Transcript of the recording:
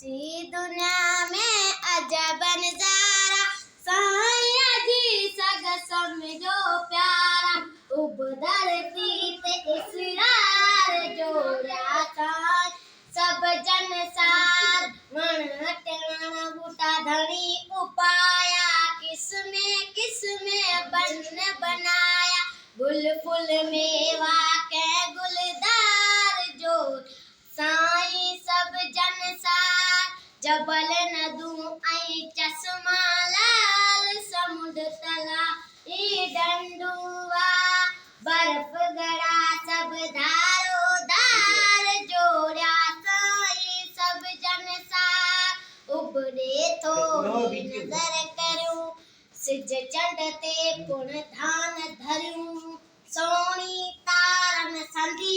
सी दुनिया में अजब नजारा साईं जी सग समझो प्यारा उब धरती ते इसरार जोड़ा साईं सब जनसार मन टेण बूटा धनी उपाया किसमें बन बनाया गुल फुल मेवा के गुलदार जो साईं सब जनसार जबल नदू आई चश्मा लाल समुद्र तला ई डंडुआ बर्फ गड़ा सब धारो धार जोड़ा साईं सब जनसार उबरे थोड़ी नजर करूं सिज चढ़ते पुण धान धरूं सोनी तारन संधी